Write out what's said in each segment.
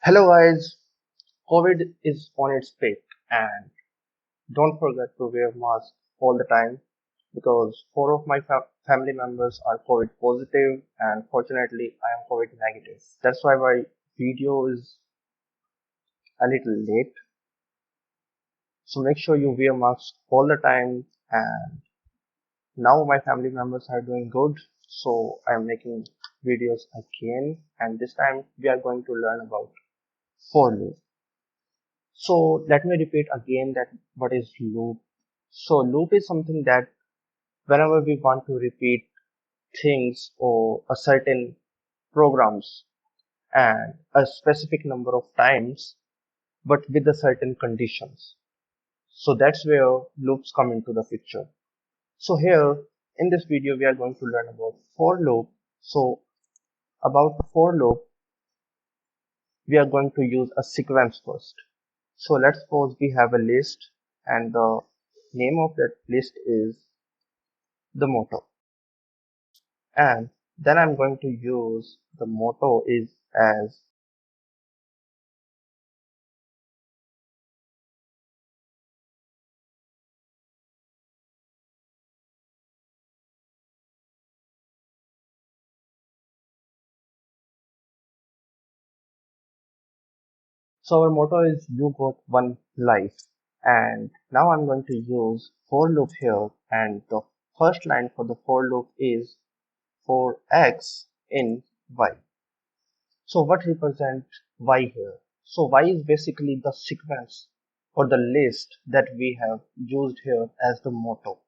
Hello guys, COVID is on its peak and don't forget to wear mask all the time because four of my family members are COVID positive and fortunately I am COVID negative. That's why my video is a little late. So make sure you wear masks all the time, and now my family members are doing good. So I am making videos again, and this time we are going to learn about for loop. So let me repeat again that what is loop. So loop is something that whenever we want to repeat things or a certain programs and a specific number of times, but with a certain conditions. So that's where loops come into the picture. So here in this video, we are going to learn about for loop. So about for loop, we are going to use a sequence first. So let's suppose we have a list and the name of that list is the motto, and then I'm going to use the motto is as so our motto is you got one life, and now I'm going to use for loop here, and the first line for the for loop is for x in y. So what represent y here? So y is basically the sequence or the list that we have used here as the motto.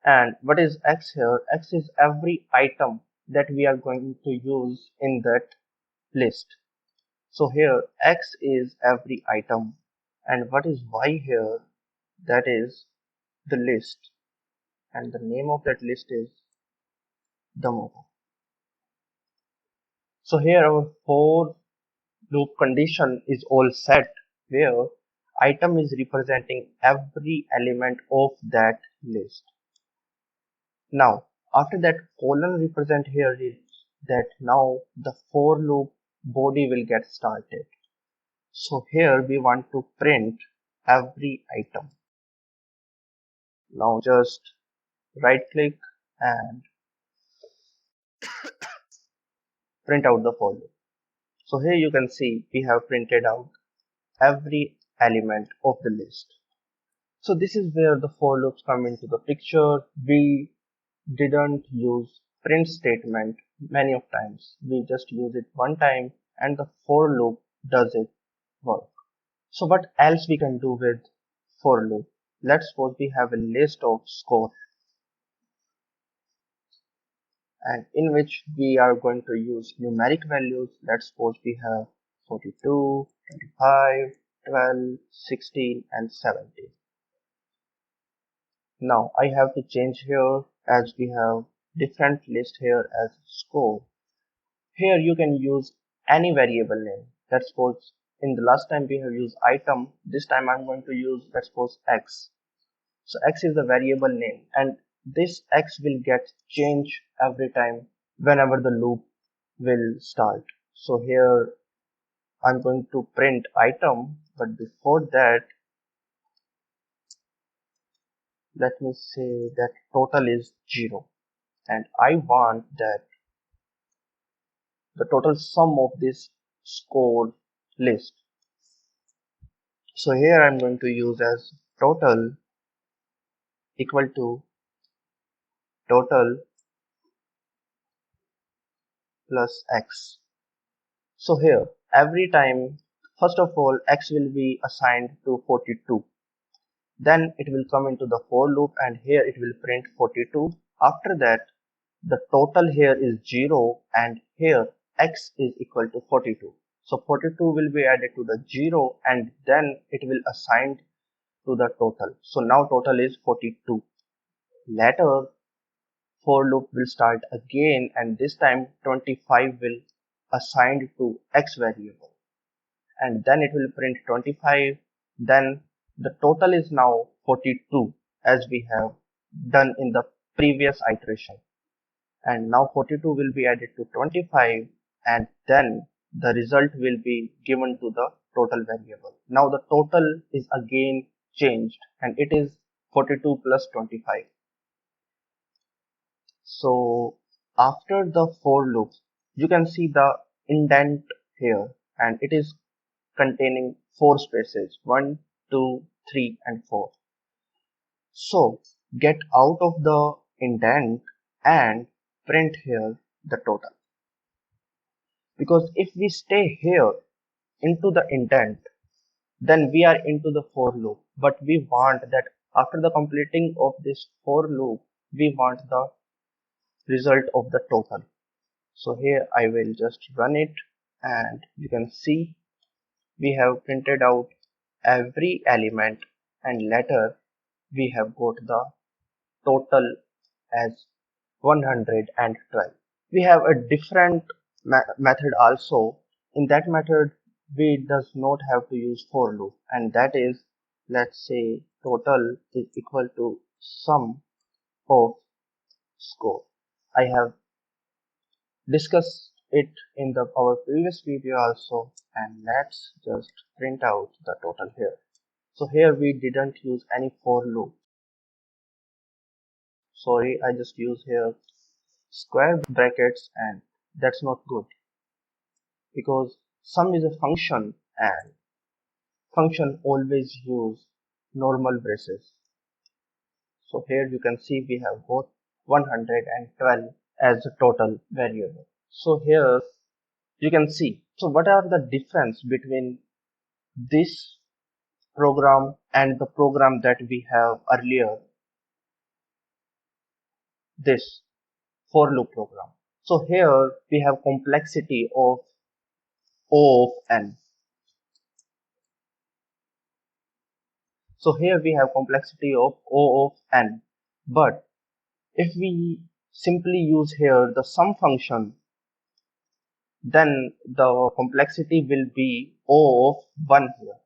And what is x here? X is every item that we are going to use in that list. So here x is every item, and what is y here? That is the list, and the name of that list is the motto. So here our for loop condition is all set, where item is representing every element of that list. Now after that colon represent here is that now the for loop body will get started. So here we want to print every item. Now just right click and print out the for loop. So here you can see we have printed out every element of the list. So this is where the for loops come into the picture. We didn't use print statement many of times. We just use it one time and the for loop does it work. So what else we can do with for loop? Let's suppose we have a list of score and in which we are going to use numeric values. Let's suppose we have 42, 25, 12, 16 and 17. Now I have to change here as we have different list here as score. Here you can use any variable name. Let's suppose in the last time we have used item, this time I'm going to use, let's suppose, x. So x is the variable name, and this x will get changed every time whenever the loop will start. So here I'm going to print item, but before that let me say that total is 0, and I want that the total sum of this score list. So here I'm going to use as total equal to total plus x. So here every time, first of all, x will be assigned to 42. Then it will come into the for loop and here it will print 42. After that the total here is 0 and here x is equal to 42. So 42 will be added to the 0 and then it will assign to the total. So now total is 42. Later for loop will start again and this time 25 will assigned to x variable and then it will print 25. Then the total is now 42 as we have done in the previous iteration, and now 42 will be added to 25 and then the result will be given to the total variable. Now the total is again changed and it is 42 plus 25. So after the for loop, you can see the indent here and it is containing 4 spaces, 1, 2, 3 and 4. So get out of the indent and print here the total. Because if we stay here into the indent, then we are into the for loop. But we want that after the completing of this for loop, we want the result of the total. So here I will just run it and you can see we have printed out every element and later we have got the total as 112. We have a different method also. In that method we does not have to use for loop, and that is, let's say total is equal to sum of score. I have discussed it in our previous video also, and let's just print out the total here. So here we didn't use any for loop. Sorry, I just use here square brackets, and that's not good because sum is a function and function always use normal braces. So here you can see we have got 112 as a total variable. So here you can see, so what are the difference between this program and the program that we have earlier, this for loop program. So here we have complexity of O of n. So here we have complexity of O of n. But if we simply use here the sum function, then the complexity will be O of 1 here.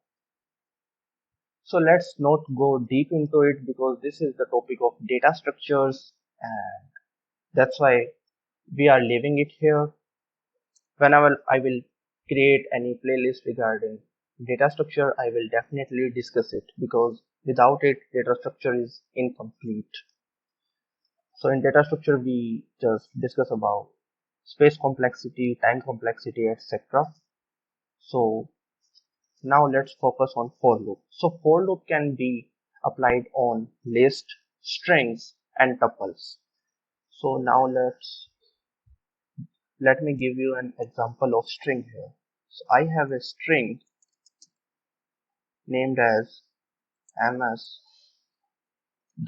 So let's not go deep into it because this is the topic of data structures and that's why we are leaving it here. Whenever I will create any playlist regarding data structure, I will definitely discuss it because without it, data structure is incomplete. So in data structure, we just discuss about space complexity, time complexity, etc. So now let's focus on for loop. So for loop can be applied on list, strings, and tuples. So now let me give you an example of string here. So I have a string named as MS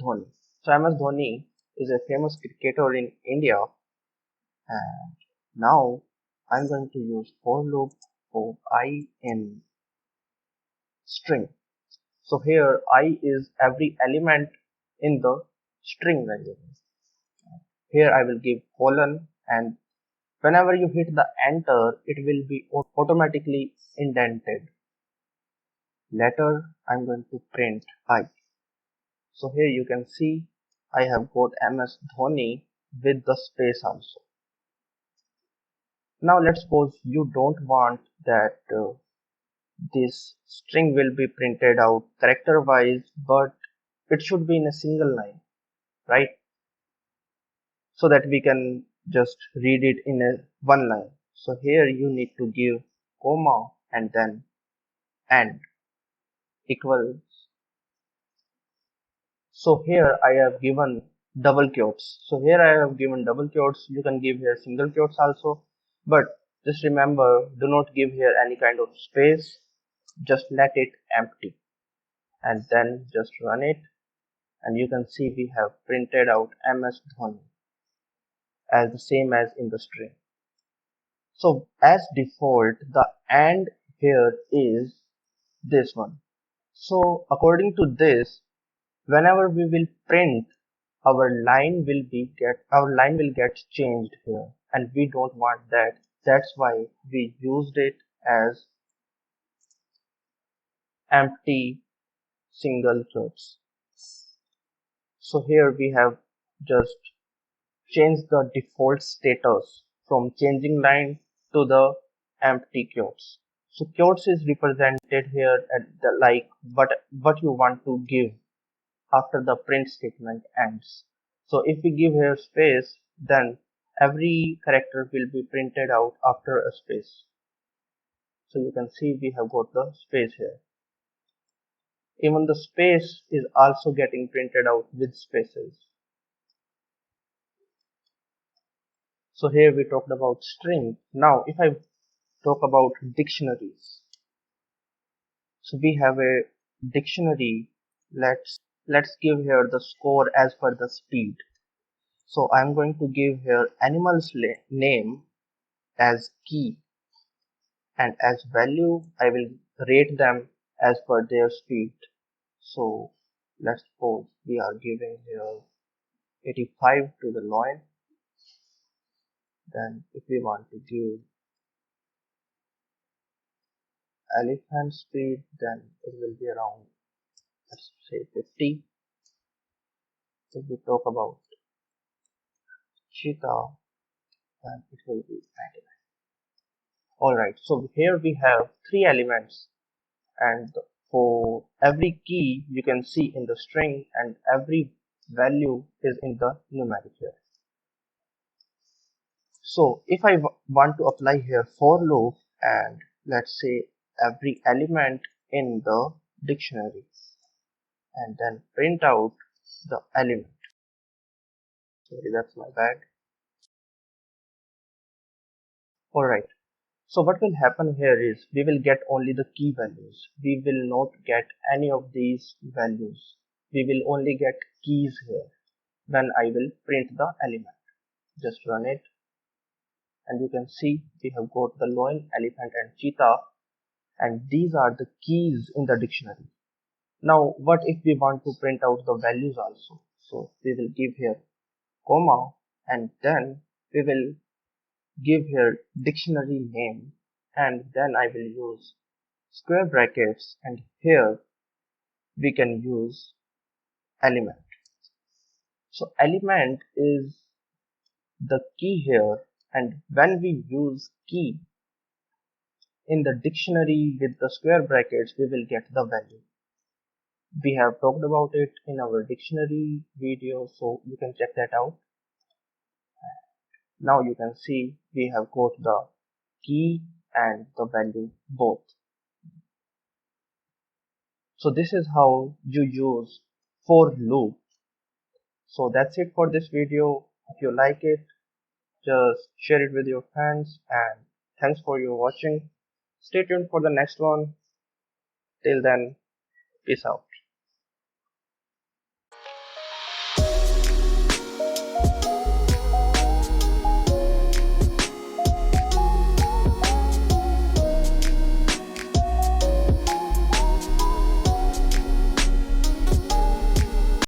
Dhoni. So MS Dhoni is a famous cricketer in India, and now I'm going to use for loop for I in string. So here I is every element in the string variable. Here I will give colon, and whenever you hit the enter, it will be automatically indented. Later I'm going to print I. So here you can see I have got MS Dhoni with the space also. Now let's suppose you don't want that this string will be printed out character wise, but it should be in a single line, right? So that we can just read it in a one line. So here you need to give comma and then and equals. So here I have given double quotes. So here I have given double quotes. You can give here single quotes also, but just remember, do not give here any kind of space. Just let it empty and then just run it, and you can see we have printed out MS Dhoni as the same as in the string. So as default, the and here is this one. So according to this, whenever we will print, our line will get changed here, and we don't want that. That's why we used it as empty single quotes. So here we have just changed the default status from changing line to the empty quotes. So quotes is represented here at the like what you want to give after the print statement ends. So if we give here space, then every character will be printed out after a space. So you can see we have got the space here. Even the space is also getting printed out with spaces. So here we talked about string. Now if I talk about dictionaries. So we have a dictionary. Let's give here the score as per the speed. So I'm going to give here animal's name as key, and as value I will rate them as per their speed. So let's suppose we are giving here 85 to the lion. Then if we want to give elephant speed, then it will be around, let's say, 50. If we talk about cheetah, then it will be 99. Alright, so here we have three elements, and for every key you can see in the string, and every value is in the numeric here. So if I want to apply here for loop, and let's say every element in the dictionary, and then print out the element. Sorry, that's my bad. Alright, so what will happen here is we will get only the key values. We will not get any of these values. We will only get keys here when I will print the element. Just run it, and you can see we have got the lion, elephant and cheetah, and these are the keys in the dictionary. Now what if we want to print out the values also? So we will give here comma, and then we will give here dictionary name, and then I will use square brackets, and here we can use element. So element is the key here, and when we use key in the dictionary with the square brackets, we will get the value. We have talked about it in our dictionary video, so you can check that out. Now you can see we have got the key and the value both. So this is how you use for loop. So that's it for this video. If you like it, just share it with your friends, and thanks for your watching. Stay tuned for the next one. Till then, peace out.